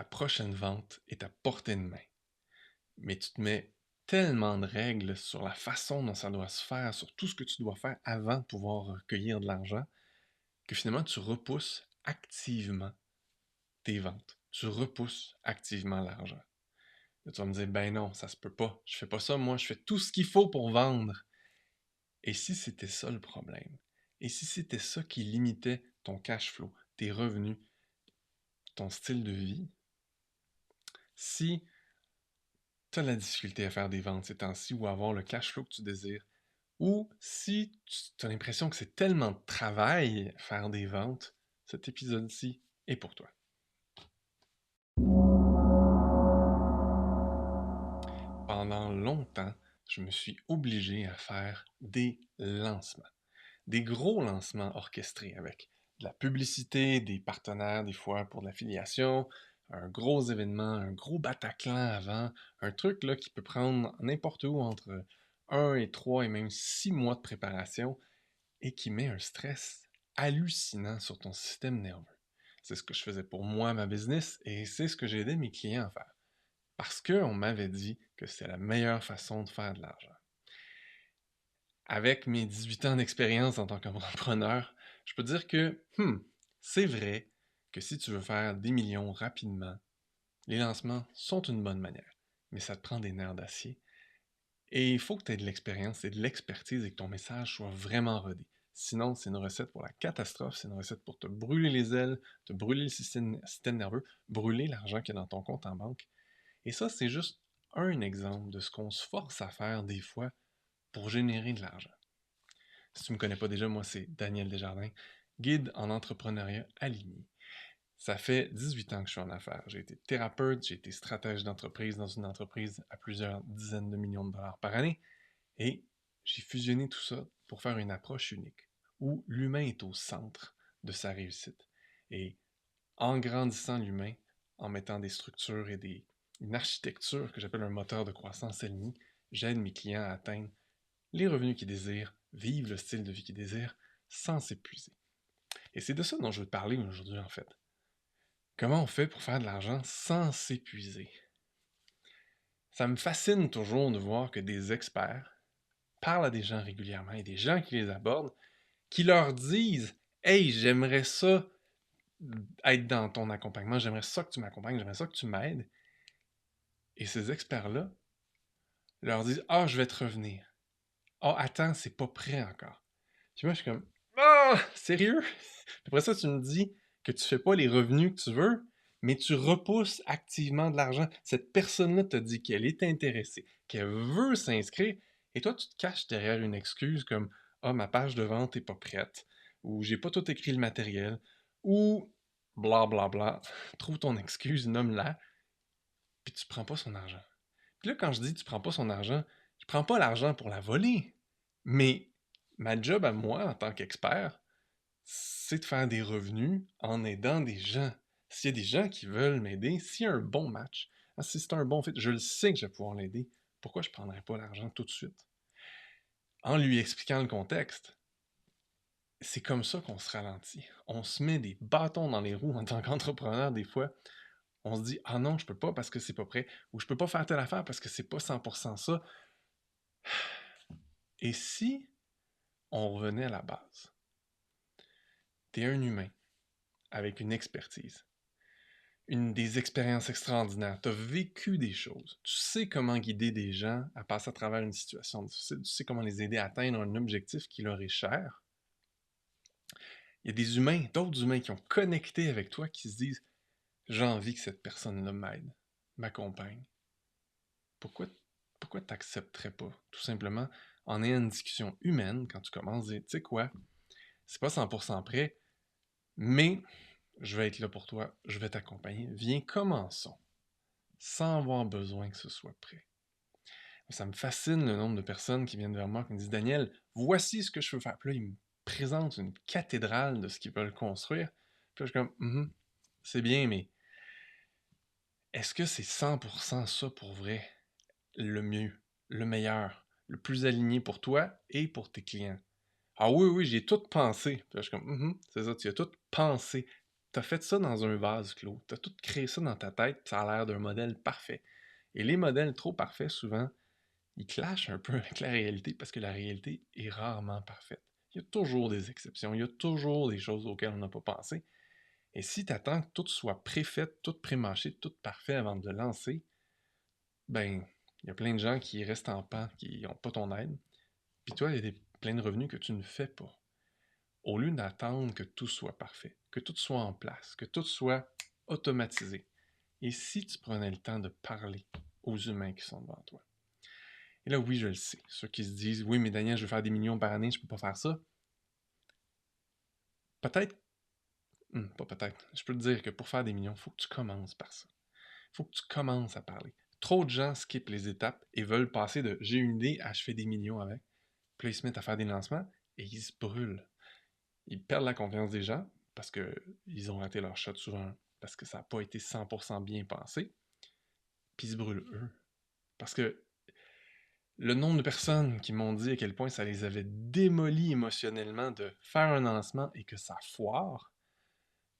ta prochaine vente est à portée de main, mais tu te mets tellement de règles sur la façon dont ça doit se faire, sur tout ce que tu dois faire avant de pouvoir recueillir de l'argent, que finalement tu repousses activement tes ventes. Tu repousses activement l'argent. Là, tu vas me dire, ben non, ça se peut pas. Je fais pas ça, moi, je fais tout ce qu'il faut pour vendre. Et si c'était ça le problème? Et si c'était ça qui limitait ton cash flow, tes revenus, ton style de vie? Si tu as de la difficulté à faire des ventes ces temps-ci ou à avoir le cash flow que tu désires, ou si tu as l'impression que c'est tellement de travail faire des ventes, cet épisode-ci est pour toi. Pendant longtemps, je me suis obligé à faire des lancements. Des gros lancements orchestrés avec de la publicité, des partenaires des fois pour de l'affiliation, un gros événement, un gros Bataclan avant, un truc là qui peut prendre n'importe où entre 1 et 3 et même 6 mois de préparation et qui met un stress hallucinant sur ton système nerveux. C'est ce que je faisais pour moi, ma business, et c'est ce que j'ai aidé mes clients à faire. Parce qu'on m'avait dit que c'est la meilleure façon de faire de l'argent. Avec mes 18 ans d'expérience en tant qu'entrepreneur, je peux dire que c'est vrai que si tu veux faire des millions rapidement, les lancements sont une bonne manière, mais ça te prend des nerfs d'acier. Et il faut que tu aies de l'expérience et de l'expertise et que ton message soit vraiment rodé. Sinon, c'est une recette pour la catastrophe, c'est une recette pour te brûler les ailes, te brûler le système nerveux, brûler l'argent qu'il y a dans ton compte en banque. Et ça, c'est juste un exemple de ce qu'on se force à faire des fois pour générer de l'argent. Si tu ne me connais pas déjà, moi c'est Daniel Desjardins, guide en entrepreneuriat aligné. Ça fait 18 ans que je suis en affaires. J'ai été thérapeute, j'ai été stratège d'entreprise dans une entreprise à plusieurs dizaines de millions de dollars par année et j'ai fusionné tout ça pour faire une approche unique où l'humain est au centre de sa réussite. Et en grandissant l'humain, en mettant des structures et une architecture que j'appelle un moteur de croissance aligné, j'aide mes clients à atteindre les revenus qu'ils désirent, vivre le style de vie qu'ils désirent, sans s'épuiser. Et c'est de ça dont je veux te parler aujourd'hui, en fait. Comment on fait pour faire de l'argent sans s'épuiser? Ça me fascine toujours de voir que des experts parlent à des gens régulièrement et des gens qui les abordent, qui leur disent Hey, j'aimerais ça être dans ton accompagnement, j'aimerais ça que tu m'accompagnes, j'aimerais ça que tu m'aides. Et ces experts-là leur disent Ah, je vais te revenir. Ah, attends, c'est pas prêt encore. Puis moi, je suis comme Ah, sérieux? Après ça, tu me dis que tu fais pas les revenus que tu veux, mais tu repousses activement de l'argent. Cette personne-là te dit qu'elle est intéressée, qu'elle veut s'inscrire, et toi, tu te caches derrière une excuse comme Ah, ma page de vente est pas prête, ou j'ai pas tout écrit le matériel, ou bla bla bla. Trouve ton excuse, nomme-la, puis tu prends pas son argent. Puis là, quand je dis tu prends pas son argent, je prends pas l'argent pour la voler. Mais ma job à moi, en tant qu'expert, c'est de faire des revenus en aidant des gens. S'il y a des gens qui veulent m'aider, s'il y a un bon match, si c'est un bon fit, je le sais que je vais pouvoir l'aider. Pourquoi je ne prendrais pas l'argent tout de suite? En lui expliquant le contexte, c'est comme ça qu'on se ralentit. On se met des bâtons dans les roues en tant qu'entrepreneur des fois. On se dit ah non, je peux pas parce que c'est pas prêt, ou je peux pas faire telle affaire parce que c'est pas 100% ça. Et si on revenait à la base? T'es un humain avec une expertise, des expériences extraordinaires. Tu as vécu des choses. Tu sais comment guider des gens à passer à travers une situation difficile. Tu sais comment les aider à atteindre un objectif qui leur est cher. Il y a des humains, d'autres humains qui ont connecté avec toi qui se disent j'ai envie que cette personne-là m'aide, m'accompagne. Pourquoi, pourquoi tu n'accepterais pas? Tout simplement en ayant une discussion humaine quand tu commences à dire tu sais quoi, c'est pas 100% prêt, mais je vais être là pour toi, je vais t'accompagner. Viens, commençons, sans avoir besoin que ce soit prêt. Ça me fascine le nombre de personnes qui viennent vers moi et me disent Daniel, voici ce que je veux faire. Puis là, ils me présentent une cathédrale de ce qu'ils veulent construire. Puis là, je suis comme, c'est bien, mais est-ce que c'est 100% ça pour vrai? Le mieux, le meilleur, le plus aligné pour toi et pour tes clients? Ah oui, oui, j'ai tout pensé. Puis là, je suis comme, c'est ça, tu as tout pensé. t'as fait ça dans un vase clos. T'as tout créé ça dans ta tête, puis ça a l'air d'un modèle parfait. Et les modèles trop parfaits, souvent, ils clashent un peu avec la réalité parce que la réalité est rarement parfaite. Il y a toujours des exceptions, il y a toujours des choses auxquelles on n'a pas pensé. Et si tu attends que tout soit préfait, tout prémâché, tout parfait avant de le lancer, ben, il y a plein de gens qui restent en pan, qui n'ont pas ton aide. Puis toi, il y a plein de revenus que tu ne fais pas. Au lieu d'attendre que tout soit parfait, que tout soit en place, que tout soit automatisé. Et si tu prenais le temps de parler aux humains qui sont devant toi? Et là, oui, je le sais. Ceux qui se disent, oui, mais Daniel, je veux faire des millions par année, je peux pas faire ça. Peut-être, pas peut-être, je peux te dire que pour faire des millions, il faut que tu commences par ça. Il faut que tu commences à parler. Trop de gens skippent les étapes et veulent passer de j'ai une idée à je fais des millions avec. Puis là, ils se mettent à faire des lancements et ils se brûlent. Ils perdent la confiance des gens parce qu'ils ont raté leur shot souvent, parce que ça n'a pas été 100% bien pensé. Puis ils se brûlent eux. Parce que le nombre de personnes qui m'ont dit à quel point ça les avait démolis émotionnellement de faire un lancement et que ça foire,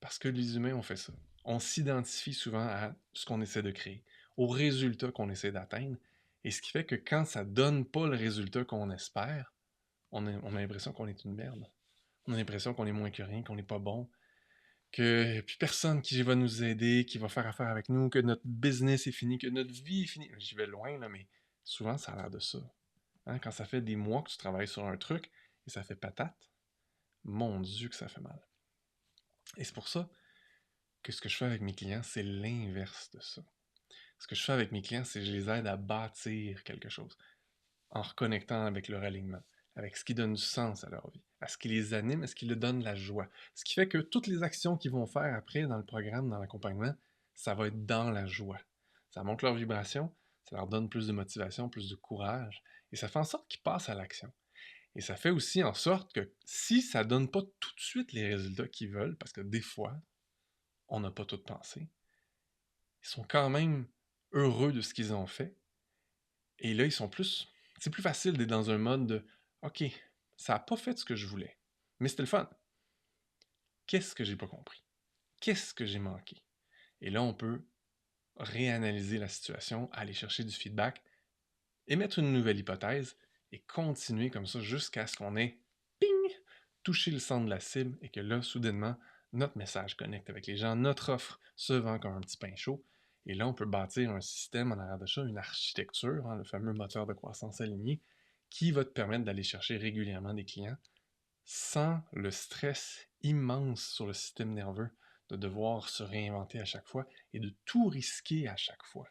parce que les humains ont fait ça. On s'identifie souvent à ce qu'on essaie de créer, au résultat qu'on essaie d'atteindre, et ce qui fait que quand ça donne pas le résultat qu'on espère, on a l'impression qu'on est une merde. On a l'impression qu'on est moins que rien, qu'on n'est pas bon, que plus personne qui va nous aider, qui va faire affaire avec nous, que notre business est fini, que notre vie est finie. J'y vais loin, là, mais souvent ça a l'air de ça. Hein, quand ça fait des mois que tu travailles sur un truc et ça fait patate, mon Dieu que ça fait mal. Et c'est pour ça que ce que je fais avec mes clients, c'est l'inverse de ça. Ce que je fais avec mes clients, c'est que je les aide à bâtir quelque chose en reconnectant avec leur alignement, avec ce qui donne du sens à leur vie, à ce qui les anime, à ce qui leur donne la joie. Ce qui fait que toutes les actions qu'ils vont faire après dans le programme, dans l'accompagnement, ça va être dans la joie. Ça monte leur vibration, ça leur donne plus de motivation, plus de courage, et ça fait en sorte qu'ils passent à l'action. Et ça fait aussi en sorte que si ça ne donne pas tout de suite les résultats qu'ils veulent, parce que des fois, on n'a pas tout pensé, ils sont quand même heureux de ce qu'ils ont fait. Et là, ils sont plus. C'est plus facile d'être dans un mode de OK, ça n'a pas fait ce que je voulais. Mais c'était le fun. Qu'est-ce que j'ai pas compris? Qu'est-ce que j'ai manqué? Et là, on peut réanalyser la situation, aller chercher du feedback, émettre une nouvelle hypothèse et continuer comme ça jusqu'à ce qu'on ait ping, touché le centre de la cible et que là, soudainement, notre message connecte avec les gens, notre offre se vend comme un petit pain chaud. Et là, on peut bâtir un système en arrière de ça, une architecture, hein, le fameux moteur de croissance aligné, qui va te permettre d'aller chercher régulièrement des clients sans le stress immense sur le système nerveux de devoir se réinventer à chaque fois et de tout risquer à chaque fois.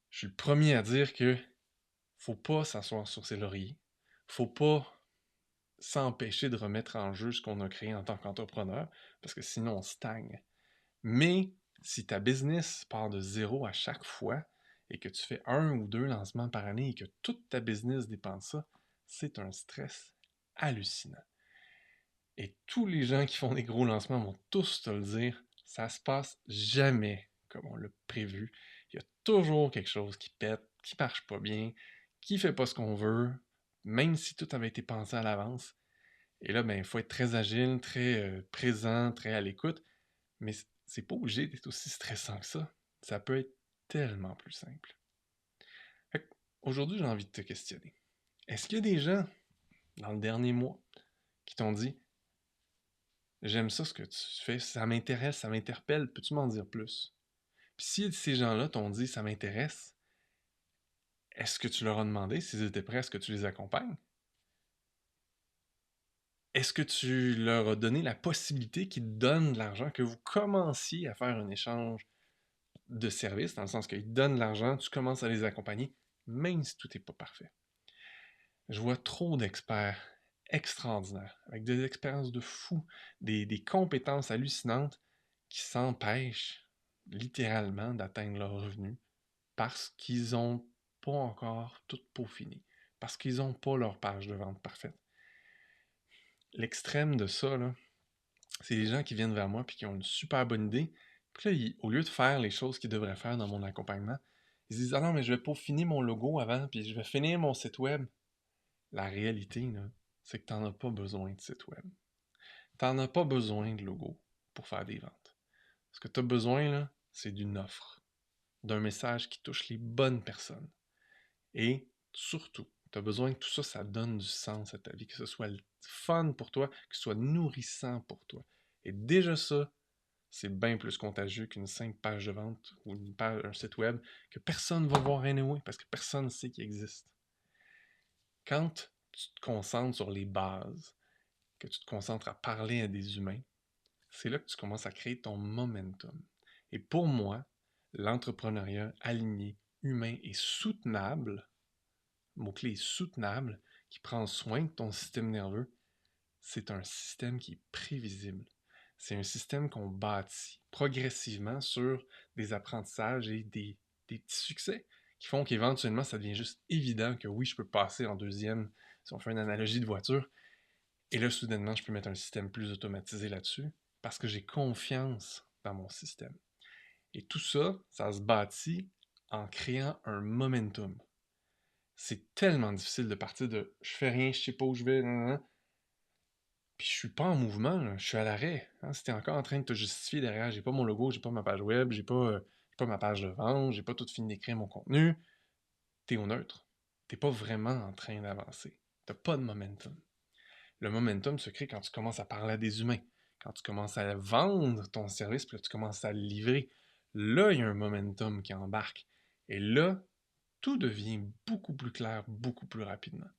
Je suis le premier à dire que faut pas s'asseoir sur ses lauriers, faut pas s'empêcher de remettre en jeu ce qu'on a créé en tant qu'entrepreneur, parce que sinon on stagne. Mais si ta business part de zéro à chaque fois et que tu fais 1 ou 2 lancements par année et que toute ta business dépend de ça, c'est un stress hallucinant. Et tous les gens qui font des gros lancements vont tous te le dire, ça se passe jamais comme on l'a prévu. Il y a toujours quelque chose qui pète, qui marche pas bien, qui fait pas ce qu'on veut, même si tout avait été pensé à l'avance. Et là, ben, il faut être très agile, très présent, très à l'écoute. Mais c'est pas obligé d'être aussi stressant que ça. Ça peut être tellement plus simple. Aujourd'hui, j'ai envie de te questionner. Est-ce qu'il y a des gens, dans le dernier mois, qui t'ont dit j'aime ça ce que tu fais, ça m'intéresse, ça m'interpelle, peux-tu m'en dire plus? Puis si ces gens-là t'ont dit ça m'intéresse, est-ce que tu leur as demandé s'ils étaient prêts à ce que tu les accompagnes? Est-ce que tu leur as donné la possibilité qu'ils te donnent de l'argent, que vous commenciez à faire un échange de services, dans le sens qu'ils te donnent de l'argent, tu commences à les accompagner, même si tout n'est pas parfait? Je vois trop d'experts extraordinaires, avec des expériences de fou, des compétences hallucinantes qui s'empêchent littéralement d'atteindre leurs revenus parce qu'ils n'ont pas encore tout peaufiné, parce qu'ils n'ont pas leur page de vente parfaite. L'extrême de ça, là, c'est les gens qui viennent vers moi et qui ont une super bonne idée, puis là, au lieu de faire les choses qu'ils devraient faire dans mon accompagnement, ils se disent « Ah non, mais je vais peaufiner mon logo avant, puis je vais finir mon site web. » La réalité, là, c'est que tu n'en as pas besoin de site web. Tu n'en as pas besoin de logo. pour faire des ventes. Ce que tu as besoin, là, c'est d'une offre, d'un message qui touche les bonnes personnes. Et surtout, tu as besoin que tout ça, ça donne du sens à ta vie, que ce soit fun pour toi, que ce soit nourrissant pour toi. Et déjà ça, c'est bien plus contagieux qu'une simple page de vente ou un site web que personne ne va voir anyway parce que personne ne sait qu'il existe. Quand tu te concentres sur les bases, que tu te concentres à parler à des humains, c'est là que tu commences à créer ton momentum. Et pour moi, l'entrepreneuriat aligné, humain et soutenable, le mot-clé est soutenable, qui prend soin de ton système nerveux, c'est un système qui est prévisible. C'est un système qu'on bâtit progressivement sur des apprentissages et des petits succès qui font qu'éventuellement, ça devient juste évident que oui, je peux passer en deuxième, si on fait une analogie de voiture, et là, soudainement, je peux mettre un système plus automatisé là-dessus parce que j'ai confiance dans mon système. Et tout ça, ça se bâtit en créant un momentum. C'est tellement difficile de partir de je fais rien, je sais pas où je vais, puis je suis pas en mouvement, là, je suis à l'arrêt. Hein, si t'es encore en train de te justifier derrière, j'ai pas mon logo, j'ai pas ma page web, j'ai pas ma page de vente, j'ai pas tout fini d'écrire mon contenu, t'es au neutre. T'es pas vraiment en train d'avancer. T'as pas de momentum. Le momentum se crée quand tu commences à parler à des humains, quand tu commences à vendre ton service, puis là, tu commences à le livrer. Là, il y a un momentum qui embarque. Et là, tout devient beaucoup plus clair, beaucoup plus rapidement.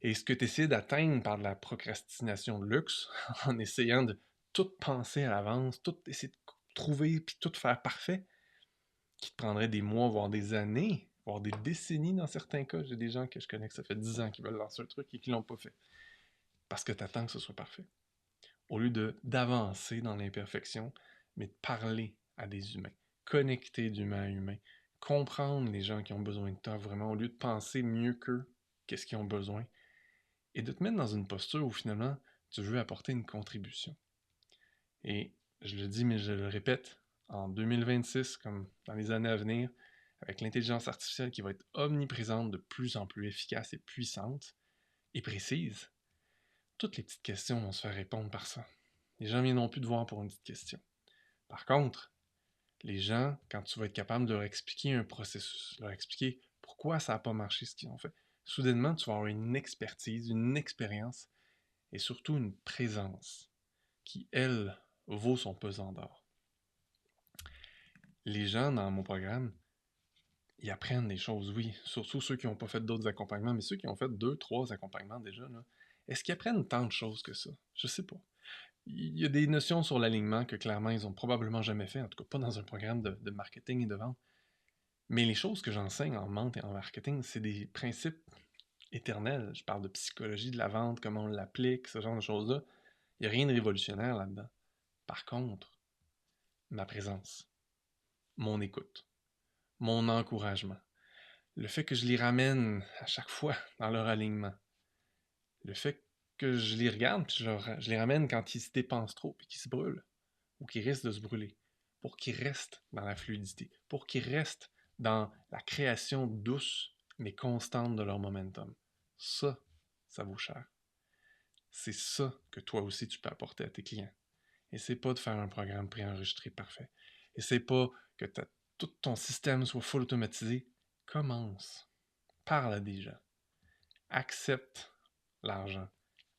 Et ce que tu essaies d'atteindre par de la procrastination de luxe, en essayant de tout penser à l'avance, tout essayer de trouver, puis tout faire parfait, qui te prendrait des mois, voire des années, voire des décennies dans certains cas. J'ai des gens que je connais que ça fait 10 ans qu'ils veulent lancer un truc et qui l'ont pas fait. Parce que tu attends que ce soit parfait. Au lieu d'avancer dans l'imperfection, mais de parler à des humains, connecter d'humain à humain, comprendre les gens qui ont besoin de toi vraiment, au lieu de penser mieux qu'eux, qu'est-ce qu'ils ont besoin, et de te mettre dans une posture où finalement tu veux apporter une contribution. Et je le dis, mais je le répète, en 2026, comme dans les années à venir, avec l'intelligence artificielle qui va être omniprésente, de plus en plus efficace et puissante, et précise, toutes les petites questions vont se faire répondre par ça. Les gens viendront plus te voir pour une petite question. Par contre, les gens, quand tu vas être capable de leur expliquer un processus, leur expliquer pourquoi ça n'a pas marché ce qu'ils ont fait, soudainement, tu vas avoir une expertise, une expérience et surtout une présence qui, elle, vaut son pesant d'or. Les gens dans mon programme, ils apprennent des choses, oui, surtout ceux qui n'ont pas fait d'autres accompagnements, mais ceux qui ont fait 2, 3 accompagnements déjà, là, est-ce qu'ils apprennent tant de choses que ça? Je sais pas. Il y a des notions sur l'alignement que clairement ils ont probablement jamais fait, en tout cas pas dans un programme de marketing et de vente. Mais les choses que j'enseigne en vente et en marketing, c'est des principes éternels. Je parle de psychologie de la vente, comment on l'applique, ce genre de choses-là. Il n'y a rien de révolutionnaire là-dedans. Par contre, ma présence, mon écoute, mon encouragement, le fait que je les ramène à chaque fois dans leur alignement, le fait que je les regarde puis je les ramène quand ils se dépensent trop et qu'ils se brûlent ou qu'ils risquent de se brûler, pour qu'ils restent dans la fluidité, pour qu'ils restent dans la création douce mais constante de leur momentum. Ça vaut cher. C'est ça que toi aussi tu peux apporter à tes clients. Et c'est pas de faire un programme préenregistré parfait. Et c'est pas que tout ton système soit full automatisé. Commence. Parle à des gens. Accepte l'argent.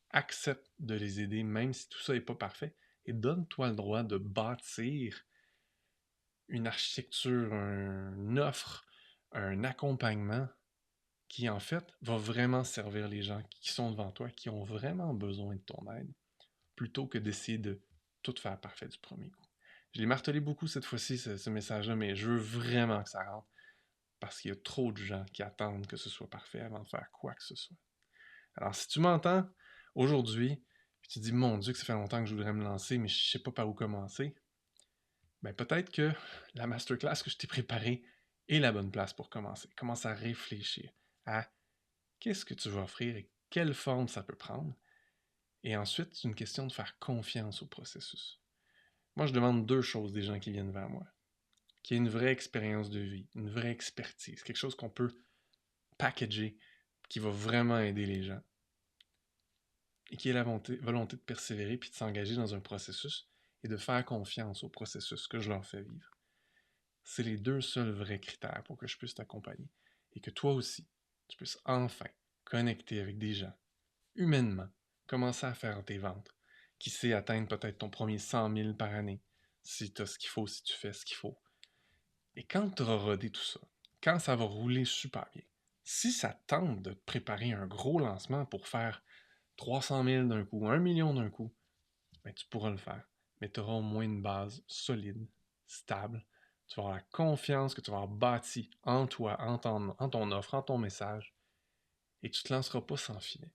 Accepte de les aider, même si tout ça n'est pas parfait. Et donne-toi le droit de bâtir une architecture, une offre, un accompagnement qui, en fait, va vraiment servir les gens qui sont devant toi, qui ont vraiment besoin de ton aide, plutôt que d'essayer de tout faire parfait du premier coup. Je l'ai martelé beaucoup cette fois-ci, ce message-là, mais je veux vraiment que ça rentre parce qu'il y a trop de gens qui attendent que ce soit parfait avant de faire quoi que ce soit. Alors, si tu m'entends aujourd'hui, puis tu te dis, mon Dieu, que ça fait longtemps que je voudrais me lancer, mais je ne sais pas par où commencer, ben peut-être que la masterclass que je t'ai préparée est la bonne place pour commencer. Commence à réfléchir à qu'est-ce que tu veux offrir et quelle forme ça peut prendre. Et ensuite, c'est une question de faire confiance au processus. Moi, je demande 2 choses des gens qui viennent vers moi. Qu'il y ait une vraie expérience de vie, une vraie expertise, quelque chose qu'on peut packager, qui va vraiment aider les gens, et qui ait la volonté de persévérer puis de s'engager dans un processus, et de faire confiance au processus que je leur fais vivre. C'est les deux seuls vrais critères pour que je puisse t'accompagner et que toi aussi, tu puisses enfin connecter avec des gens, humainement, commencer à faire tes ventes, qui sait atteindre peut-être ton premier 100 000 par année, si tu as ce qu'il faut, si tu fais ce qu'il faut. Et quand tu auras rodé tout ça, quand ça va rouler super bien, si ça te tente de te préparer un gros lancement pour faire 300 000 d'un coup, 1 million d'un coup, ben, tu pourras le faire. Mais tu auras au moins une base solide, stable. Tu vas avoir la confiance que tu vas avoir bâti en toi, en ton offre, en ton message. Et tu ne te lanceras pas sans filet.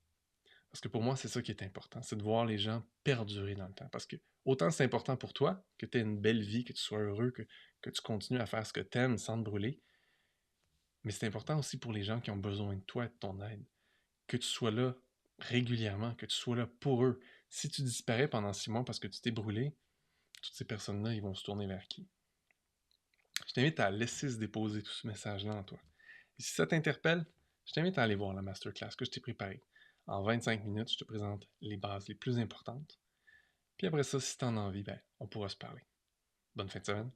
Parce que pour moi, c'est ça qui est important, c'est de voir les gens perdurer dans le temps. Parce que autant c'est important pour toi, que tu aies une belle vie, que tu sois heureux, que tu continues à faire ce que tu aimes sans te brûler, mais c'est important aussi pour les gens qui ont besoin de toi et de ton aide. Que tu sois là régulièrement, que tu sois là pour eux. Si tu disparais pendant 6 mois parce que tu t'es brûlé, toutes ces personnes-là, ils vont se tourner vers qui? Je t'invite à laisser se déposer tout ce message-là en toi. Et si ça t'interpelle, je t'invite à aller voir la masterclass que je t'ai préparée. En 25 minutes, je te présente les bases les plus importantes. Puis après ça, si tu en as envie, ben, on pourra se parler. Bonne fin de semaine.